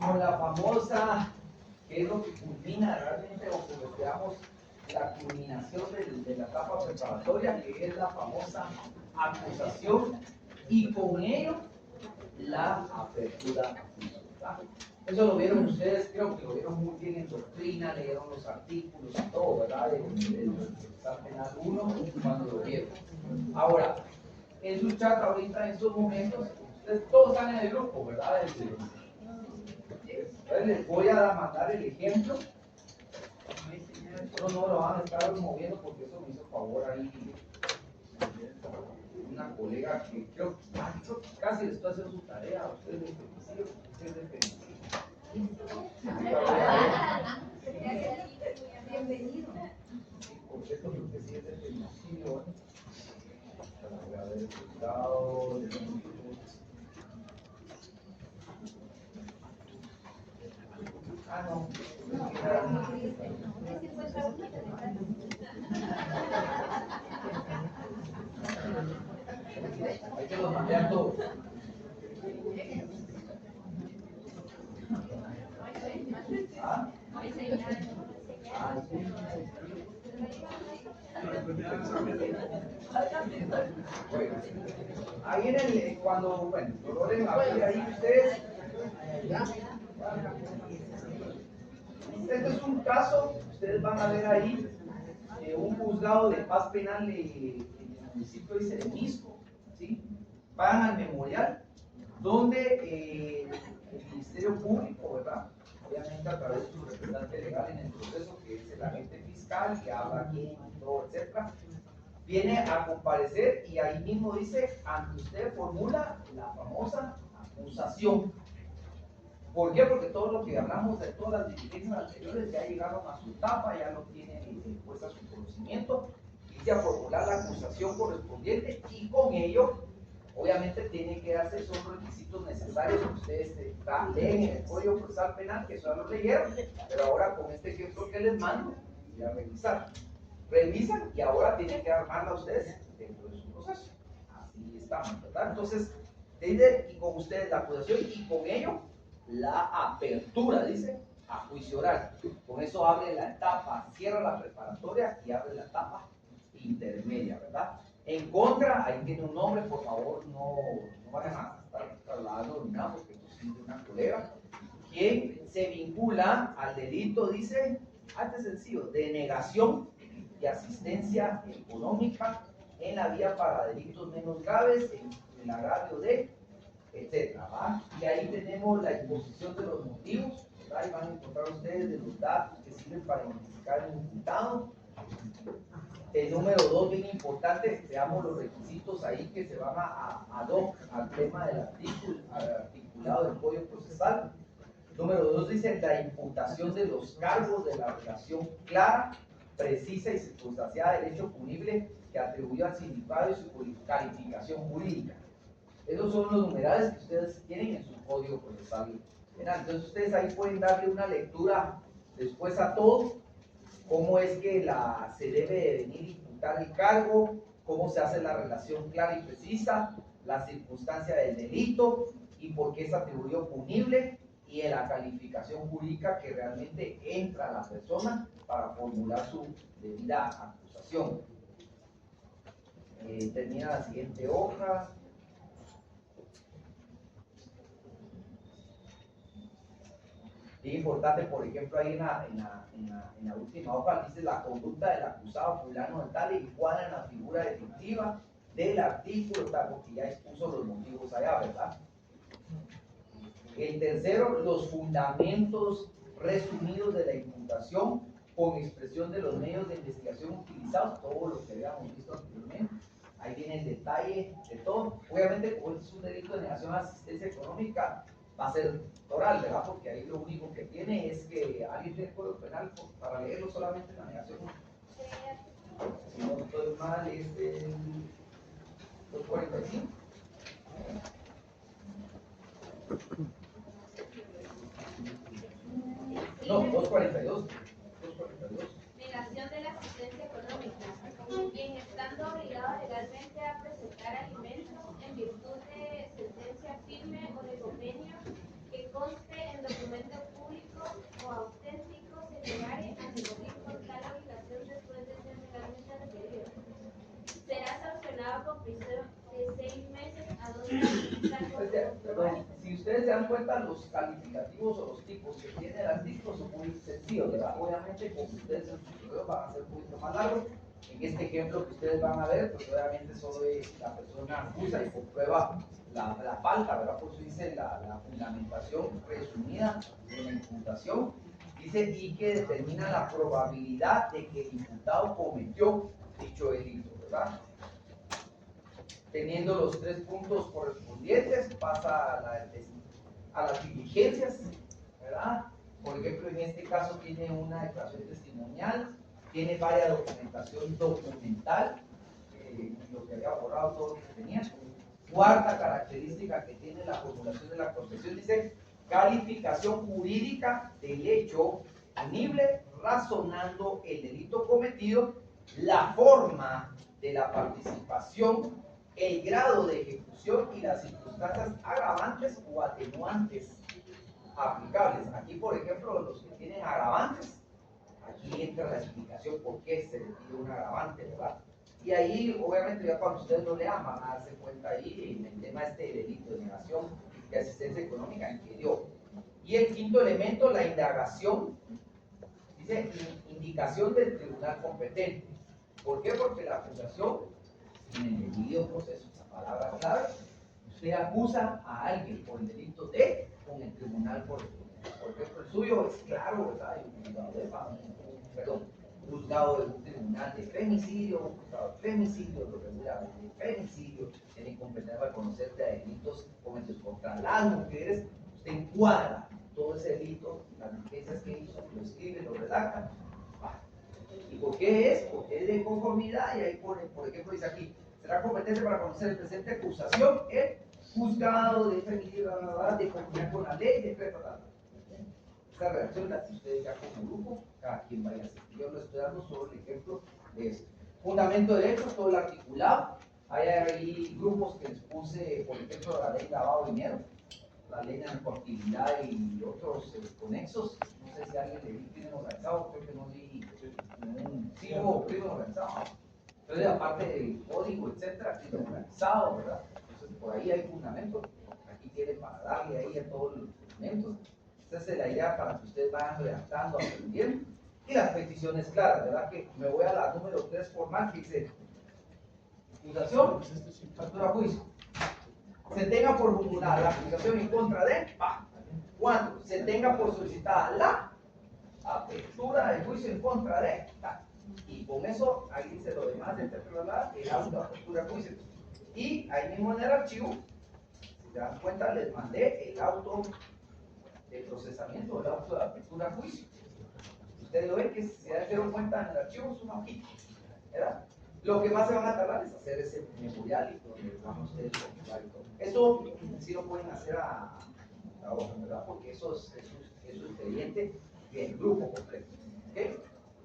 con la famosa, que es lo que culmina realmente, o que esperamos, la culminación de la etapa preparatoria, que es la famosa acusación, y con ello la apertura jurídica. Eso lo vieron ustedes, creo que lo vieron muy bien en doctrina, leyeron los artículos y todo, ¿verdad? Del penal 1 cuando lo vieron. Ahora, en su chat ahorita, en estos momentos, ustedes todos están en el grupo, ¿verdad? Entonces les voy a mandar el ejemplo. Pero no lo van a estar moviendo porque eso me hizo favor ahí una colega que creo que casi les estoy haciendo su tarea a ustedes de femicidio, ustedes de femicidio. Bienvenido. Sí, por cierto, creo que sí es de femicidio. Voy a ver el resultado de no. Ahí te los mandé a todos. ¿Ah? Sí. Bueno, ahí en el, cuando, bueno, Dolores, ahí ustedes. Este es un caso, ustedes van a ver ahí, un juzgado de paz penal en el municipio de Seremisco, ¿sí? Van al memorial, donde el Ministerio Público, ¿verdad? Obviamente a través de su representante legal en el proceso, que es el agente fiscal, que habla aquí y todo, etcétera, viene a comparecer y ahí mismo dice, ante usted formula la famosa acusación. ¿Por qué? Porque todo lo que hablamos de todas las diligencias anteriores ya llegaron a su etapa, ya lo tienen pues a su conocimiento, y a formular la acusación correspondiente, y con ello, obviamente, tiene que darse esos requisitos necesarios que ustedes leen en el Código Procesal Penal, que solo leyeron, pero ahora con este ejemplo que les mando, voy a revisar. Revisan y ahora tienen que armarla ustedes dentro de su proceso. Así estamos, ¿verdad? Entonces, dice, y con ustedes la acusación, y con ello, la apertura, dice, a juicio oral. Con eso abre la etapa, cierra la preparatoria y abre la etapa intermedia, ¿verdad? En contra, ahí tiene un nombre, por favor, no vayan a estar trasladando ni nada, porque esto sí es de una colega. Quien se vincula al delito, dice, antes sencillo, de negación de asistencia económica en la vía para delitos menos graves, en el agravio de, etcétera, ¿va? Y ahí tenemos la exposición de los motivos, ¿verdad? Y van a encontrar ustedes de los datos que sirven para identificar el imputado. El número 2, bien importante, veamos los requisitos ahí que se van a ad hoc al tema del articulado del Código Procesal. Número 2 dice la imputación de los cargos de la relación clara, precisa y circunstanciada del hecho punible que atribuyó al sindicado y su calificación jurídica. Esos son los numerales que ustedes tienen en su Código Procesal. Entonces ustedes ahí pueden darle una lectura después a todo, cómo es que se debe de venir a imputar el cargo, cómo se hace la relación clara y precisa, la circunstancia del delito y por qué se atribuyó punible, y en la calificación jurídica que realmente entra a la persona para formular su debida acusación. Termina la siguiente hoja. Bien importante, por ejemplo, ahí en la última hoja dice la conducta del acusado fulano de tal encuadra en la figura definitiva del artículo, tal, porque ya expuso los motivos allá, ¿verdad? El tercero, los fundamentos resumidos de la imputación con expresión de los medios de investigación utilizados, todo lo que habíamos visto anteriormente. Ahí viene el detalle de todo. Obviamente, como este es un delito de negación de asistencia económica, va a ser oral, ¿verdad? Porque ahí lo único que tiene es que alguien tiene el Código Penal para leerlo solamente la negación. Si no estoy mal, es el 245. No, 242. 242. Negación de la asistencia económica. Quien estando obligado legalmente a presentar alimentos en virtud de sentencia firme o de convenio que conste en documento de 6 meses a 2 años. Perdón, si ustedes se dan cuenta, los calificativos o los tipos que tiene el artículo son muy sencillos, ¿verdad? Obviamente, como ustedes en sus correos van a ser un poquito más largos. En este ejemplo que ustedes van a ver, pues obviamente solo la persona acusa y comprueba la falta, ¿verdad? Por eso dice la fundamentación resumida de la imputación. Dice, y que determina la probabilidad de que el imputado cometió dicho delito, ¿verdad? Teniendo los 3 puntos correspondientes, pasa a las diligencias, ¿verdad? Por ejemplo, en este caso tiene una declaración testimonial, tiene varias documentación documental, lo que había borrado todo lo que tenía. Cuarta característica que tiene la formulación de la concesión dice calificación jurídica del hecho punible, razonando el delito cometido, la forma de la participación, el grado de ejecución y las circunstancias agravantes o atenuantes aplicables. Aquí, por ejemplo, los que tienen agravantes, aquí entra la explicación por qué se le pide un agravante, ¿verdad? Y ahí, obviamente, ya cuando ustedes lo lean, van a darse cuenta ahí en el tema de delito de negación de asistencia económica en que dio. Y el quinto elemento, la indagación, dice indicación del tribunal competente. ¿Por qué? Porque la acusación, en el debido proceso, esa palabra clave, usted acusa a alguien por el delito de con el tribunal correspondiente. Por ejemplo, el suyo es claro, ¿verdad? Hay un juzgado de familia, perdón, juzgado de un tribunal de femicidio, un juzgado de femicidio, lo regula de femicidio, tiene competencia para conocer de delitos cometidos contra las mujeres, usted encuadra todo ese delito, las diligencias que hizo, lo escribe, lo redacta. ¿Y por qué es? Porque es de conformidad y ahí pone, por ejemplo, dice aquí, será competente para conocer el presente acusación, el juzgado de femicidio, de conformidad con la ley, decreto, esta redacción la que ustedes ya como grupo, cada quien vaya a hacer. Yo lo estoy dando solo el ejemplo de esto. Fundamento de derechos, todo el articulado. Hay ahí grupos que les puse, por ejemplo, la ley de lavado de dinero, la ley de narcoactividad y otros conexos. No sé si alguien le di crimen organizado, creo que no di un o crimen organizado. Entonces, aparte del código, etcétera, crimen organizado, ¿verdad? Entonces, por ahí hay fundamentos. Aquí tiene para darle ahí a todos los documentos. Esa es la idea para que ustedes vayan redactando, aprendiendo. Y las peticiones claras, ¿verdad? Que me voy a la número 3 formal, que dice acusación, apertura a juicio. Se tenga por formulada la acusación en contra de, cuando se tenga por solicitada la apertura de juicio en contra de, y con eso, ahí dice lo demás, el auto de apertura de juicio. Y ahí mismo en el archivo, si se dan cuenta, les mandé el auto de procesamiento, el auto de apertura a juicio. Ustedes lo ven que si se dieron cuenta en el archivo es una hojita, ¿verdad? Lo que más se van a tardar es hacer ese memorial y donde vamos ustedes a y todo. Eso sí lo pueden hacer a hoja, ¿verdad? Porque eso es expediente del grupo completo. ¿Okay?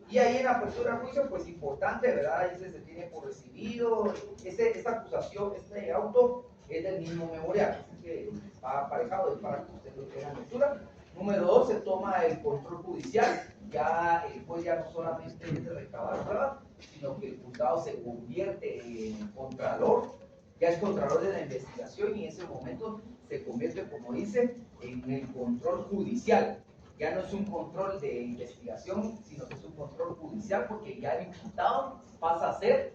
Y ahí en la apertura a juicio, pues importante, ¿verdad? Ahí se tiene por recibido, esta acusación, este auto es del mismo memorial, así que va aparejado para que ustedes lo tengan en lectura. Número 2, se toma el control judicial, ya el juez ya no solamente es de recabar pruebas, sino que el juzgado se convierte en contralor, ya es contralor de la investigación y en ese momento se convierte, como dice, en el control judicial. Ya no es un control de investigación, sino que es un control judicial porque ya el imputado pasa a ser,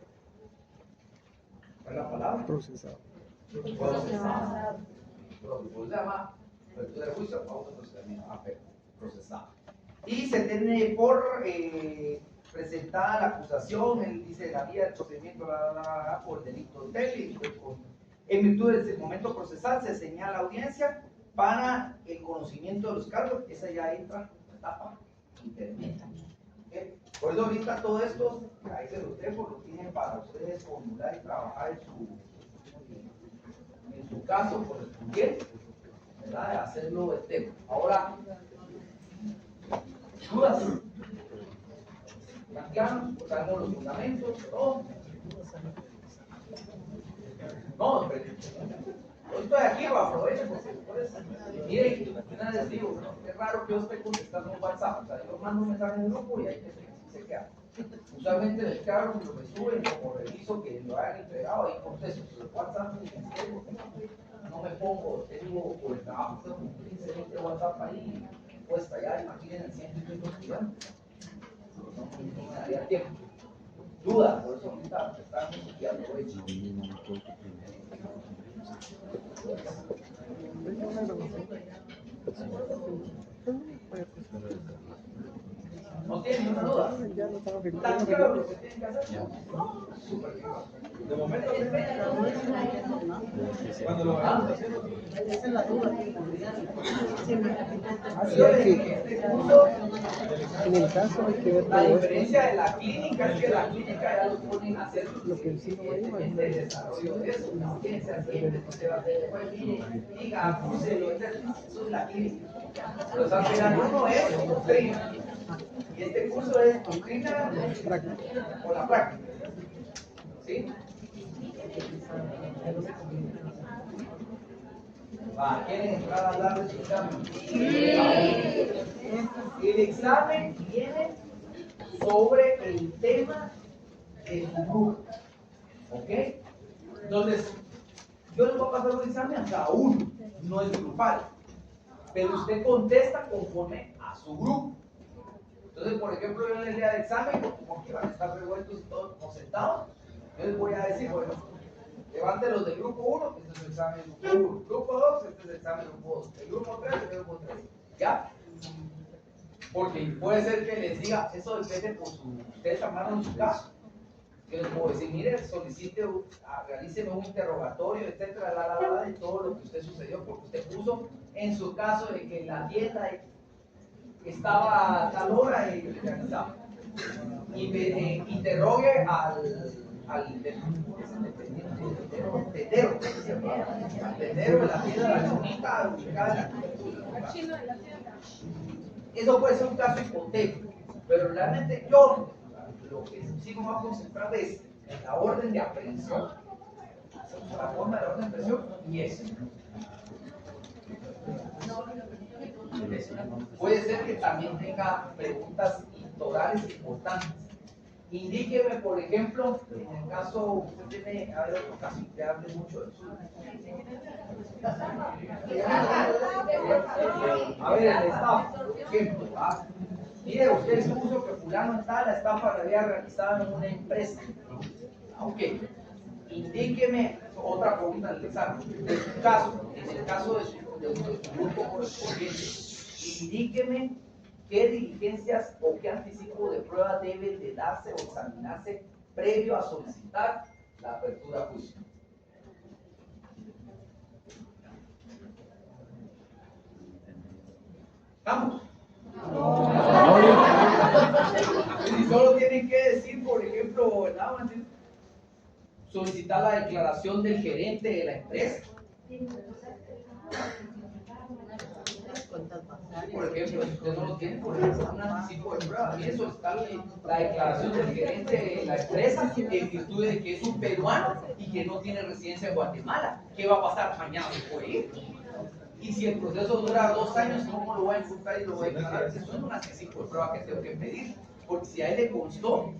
¿cuál es la palabra? Procesado. Procesado. Se llama apertura de juicio, procesado. Y se tiene por presentada la acusación, él dice la vía del procedimiento por delito de en virtud del momento procesal se señala audiencia para el conocimiento de los cargos, esa ya entra en la etapa intermedia. ¿Okay? Por eso ahorita todo esto, ahí se los dejo, lo tienen para ustedes formular y trabajar en su caso correspondiente, ¿verdad? Hacerlo tema. Ahora, dudas. Claro, buscamos los fundamentos, todo. No, pero yo estoy aquí, aprovechen porque después, miren, una vez digo, ¿no? Es raro que yo esté contestando un WhatsApp, o sea, yo mando un mensaje en el grupo y ahí se queda. Usualmente en el carro, cuando me suben, como reviso que lo hayan entregado, ahí contesto, pero WhatsApp no me pongo, tengo por el trabajo, tengo como 15, 20 WhatsApp ahí, puesta ya, imaginen el 100 y pico estudiantes. No me daría tiempo. Duda, por eso ahorita estamos estudiando eso. ¿No tienen ninguna duda? Ya lo estaba ¿Tan claro lo que tienen que hacer? No, súper bien. De momento, Cuando lo vayamos a hacer, Esa es la duda que tendrían. Sí, me Así Yo es en que este curso, en el caso hay que ver la todo esto. diferencia de la clínica es que la clínica ya los ponen a hacer Lo que en sí no hay, el desarrollo de eso. No tiene que ser siempre, no se va a hacer, pues mire, diga, úselo, eso es la clínica. Pero esa final uno es doctrina. Y este curso es doctrina con la práctica. ¿Sí? ¿Quieren entrar a hablar de su examen? El examen viene sobre el tema de su grupo. ¿Ok? Entonces, yo les voy a pasar un examen a cada uno, no es grupal. Pero usted contesta conforme a su grupo. Entonces, por ejemplo, yo en el día de examen, como que van a estar revueltos y todos como sentados, yo les voy a decir, bueno, levanten los del grupo 1, este es el examen del grupo 1. Grupo 2, este es el examen del grupo 2. El grupo 3, el grupo 3. ¿Ya? Porque puede ser que les diga, eso depende por su, ustedes armaron su caso. Yo les puedo decir, mire, solicite, realíceme un interrogatorio, etcétera, de todo lo que usted sucedió, porque usted puso en su caso de que la tienda estaba a tal hora y organizaba. Y me interrogue al tendero de la tienda de la chonita ubicada en la. Eso puede ser un caso hipotético, pero realmente yo lo que sí me voy a concentrar es en la orden de aprehensión, la forma de la orden de aprehensión y eso. Puede ser que también tenga preguntas orales importantes. Indíqueme, por ejemplo, en el caso, usted tiene, a ver, otro caso que hable mucho de eso. A ver, el estafa, por ejemplo, ¿ah? Mire, usted expuso que fulano en tal, la estafa la había realizado en una empresa. Ok. Indíqueme otra pregunta del examen. En su caso, en el caso de su grupo correspondiente, indíqueme qué diligencias o qué anticipo de prueba debe de darse o examinarse previo a solicitar la apertura a juicio. ¿Vamos? Y solo tienen que decir, por ejemplo, solicitar la declaración del gerente de la empresa. Por ejemplo, si usted no lo tiene, por ejemplo, un anticipo de prueba. Mire, solicitar la declaración del gerente de la empresa en virtud de que es un peruano y que no tiene residencia en Guatemala. ¿Qué va a pasar mañana? Se puede ir. Y si el proceso dura 2 años, ¿cómo lo voy a encontrar y lo voy a declarar? Eso es un anticipo de prueba que tengo que pedir. Porque si a él le constó,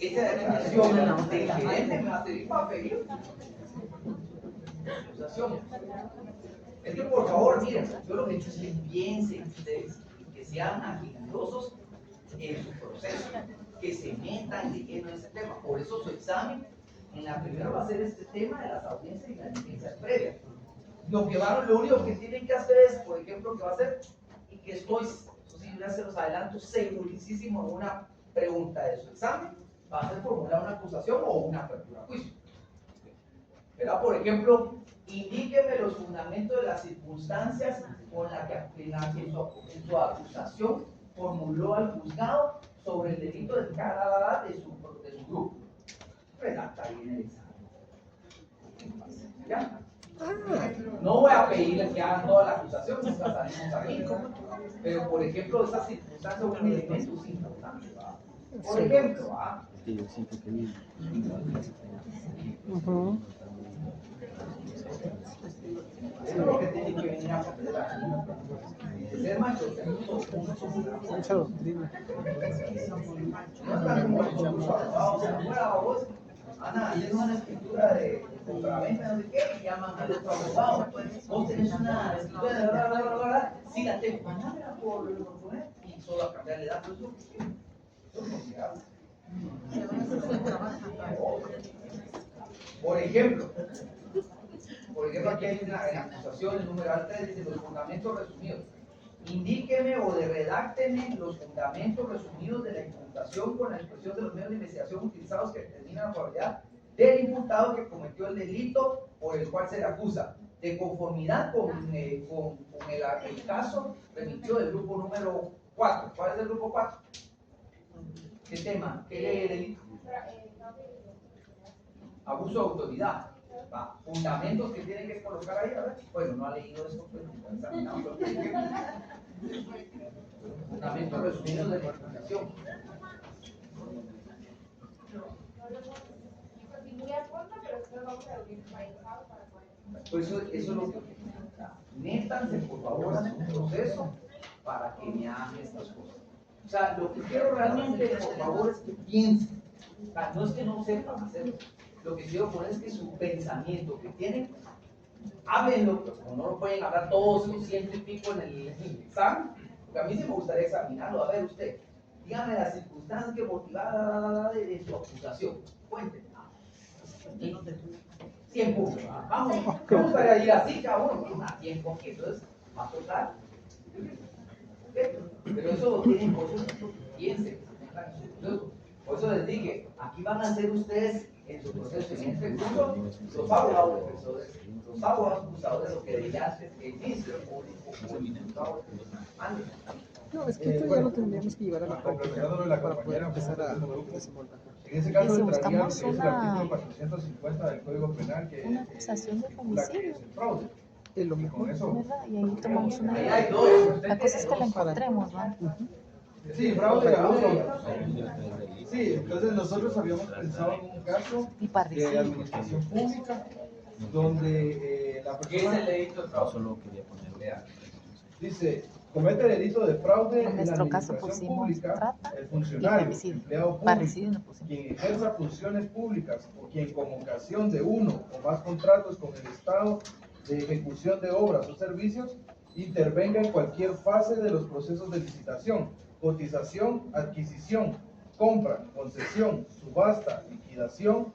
esa declaración del gerente me va a servir para pedir acusación. Es que por favor, miren, yo lo que he dicho es que piensen ustedes, que sean agiliosos en su proceso, que se metan de lleno en ese tema. Por eso su examen, en la primera va a ser este tema de las audiencias y las diligencias previas. Lo único que tienen que hacer es, por ejemplo, que va a hacer, y que estoy, eso sí, ya se los adelanto, segurísimo en una pregunta de su examen, va a ser formular una acusación o una apertura a juicio. ¿Verdad? Por ejemplo, indíqueme los fundamentos de las circunstancias con la que en su acusación formuló al juzgado sobre el delito de cada de su grupo. Redacta bien el examen. ¿Ya? No voy a pedirles que hagan toda la acusación, nunca salimos aquí. Pero, por ejemplo, esas circunstancias son elementos importantes. Por ejemplo, eso es lo que tiene que venir a aprender aquí. Ser macho, Manchado, dime. no es tan como vamos a afuera, vos. Ana, hacer una escritura de compraventa, no sé qué, y llaman al otro abogado. Vos tenés una escritura de bla, bla, bla, bla, bla. Sí, la tengo. Mándamela por poner. Y solo a cambiarle datos. Eso no se hace. Por ejemplo, aquí hay una acusación, el numeral 3 dice los fundamentos resumidos. Indíqueme o redácteme los fundamentos resumidos de la imputación con la expresión de los medios de investigación utilizados que determinan la probabilidad del imputado que cometió el delito por el cual se le acusa, de conformidad con el caso remitido del grupo número 4. ¿Cuál es el grupo 4? ¿Qué tema? ¿Qué delito? Abuso de autoridad. Va. Fundamentos que tienen que colocar ahí, a ver. Bueno, no ha leído esto, pues no está examinado. Fundamentos resumidos de la imputación. Muy a fondo, pero después vamos a abrir paisado para poder. Por eso es lo que métanse por favor a su proceso para que me hagan estas cosas. O sea, lo que quiero realmente, por favor, es que piensen. O sea, no es que no sepan hacerlo. Lo que quiero poner es que su pensamiento que tienen, háblenlo, pero como no lo pueden hablar todos los 100 y pico en el examen, porque a mí sí me gustaría examinarlo. A ver usted, dígame las circunstancias que motivaron de su acusación. Cuéntenme. 100 puntos. Vamos, me gustaría ir así, cada uno, a 100 puntos. Entonces, va a tocar. Pero eso tienen cosas que piensen. Por eso les dije, aquí van a ser ustedes en su proceso, en este curso, los abogados defensores, los abogados acusadores, lo que dije antes, el ministro público, No, es que esto ya lo tendríamos que llevar a la Complementándolo práctica de la para poder compañera, empezar a en desenvolver. ese caso Y si entraría buscamos el una- artículo 450 del Código Penal que una acusación de estipula que homicidio. es el fraude. Es lo Y mejor. con eso, ¿Verdad? Y ahí tomamos una ahí idea. hay dos. La cosa es que la encontremos, ¿no? sí, fraude, abuso. Sí, entonces nosotros habíamos pensado en un caso Y de parricidio. administración pública donde la ¿Qué es el persona delito de fraude? Solo quería poner. Vea. dice comete delito de fraude En en la nuestro caso administración pusimos pública trata el y funcionario, femicidio. empleado público, Parricidio no pusimos. quien ejerza funciones públicas o quien con ocasión de uno o más contratos con el Estado de ejecución de obras o servicios intervenga en cualquier fase de los procesos de licitación, cotización, adquisición, compra, concesión, subasta, liquidación,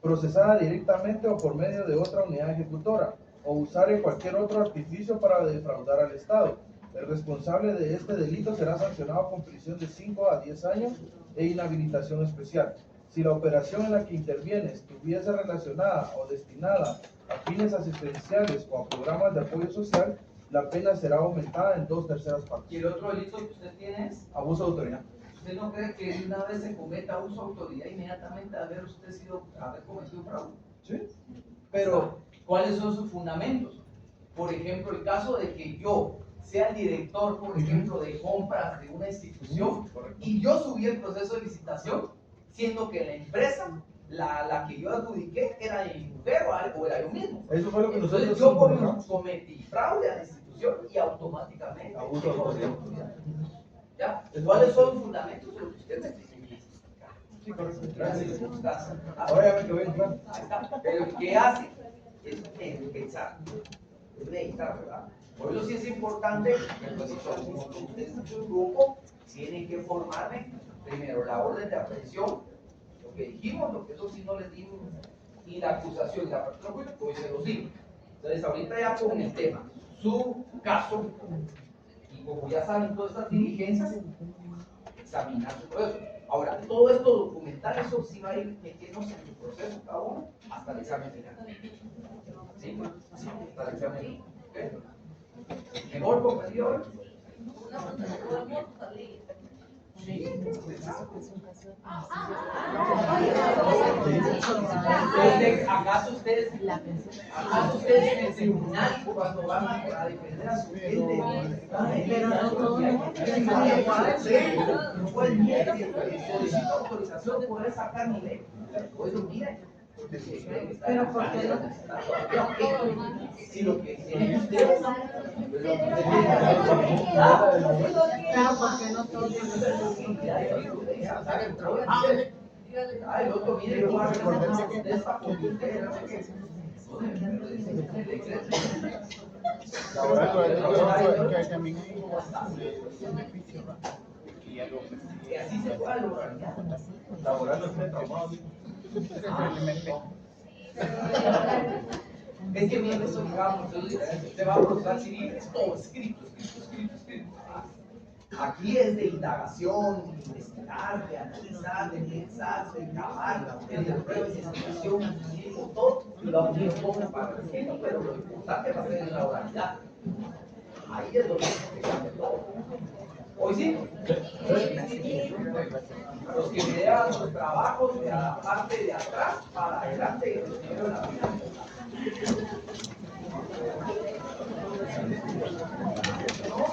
procesada directamente o por medio de otra unidad ejecutora, o usar en cualquier otro artificio para defraudar al Estado. El responsable de este delito será sancionado con prisión de 5 a 10 años e inhabilitación especial. Si la operación en la que interviene estuviese relacionada o destinada a fines asistenciales o a programas de apoyo social, la pena será aumentada en 2/3 partes. ¿Y el otro delito que usted tiene es? Abuso de autoridad. ¿Usted no cree que de una vez se cometa abuso de autoridad inmediatamente haber cometido fraude? Sí. Pero, ¿cuáles son sus fundamentos? Por ejemplo, el caso de que yo sea el director, por ejemplo, de compras de una institución correcto. y yo subí el proceso de licitación, siendo que la empresa, la que yo adjudiqué, era de mi mujer o algo, era yo mismo. Eso fue lo que nosotros Entonces yo involucramos. cometí fraude a la institución y automáticamente Abuso de autoridad. ¿Ya? ¿Cuáles son los fundamentos de lo que usted me dice? Sí, correcto. Gracias. Ahora ya me quedó bien claro. Ahí está. Pero ¿qué hace? Es pensar. Es meditar, ¿verdad? Por eso sí es importante que pues, como ustedes en su grupo tienen que formarme primero la orden de aprehensión, lo que dijimos, lo que eso sí no les dimos, y la acusación y la apertura pública, pues se los digo. Entonces ahorita ya con el tema, su caso, y como ya saben todas estas diligencias, examinar su proceso. Ahora, todo esto documental, eso sí va a ir metiéndose en su proceso cada uno hasta el examen final. ¿Sí? Hasta el examen final. ¿Ok? ¿Mejor comprendido? Una persona podemos salir. Sí. ¿Acaso ustedes en el tribunal cuando van a defender a su cliente? No pueden solicita autorización de poder sacar mi ley. Oye, mire, Pero ¿por qué no? Si lo que quieren ustedes, Pero ¿por qué no todos? Ah, el otro, mire, yo voy a recordarse que de esta política, no sé qué. Y así se puede lograr. Es que bien, eso digamos, usted va a procesar civil, es todo escrito. Aquí es de indagación, de investigar, de analizar, de pensar, de cavar, de pruebas, de investigación, todo, y vamos a ir un poco para el escrito, pero lo importante va a ser en la oralidad. Ahí es donde se cambia todo. ¿Hoy sí? Los que me llevan los trabajos de la parte de atrás para adelante y los que llevan la vida. ¿No?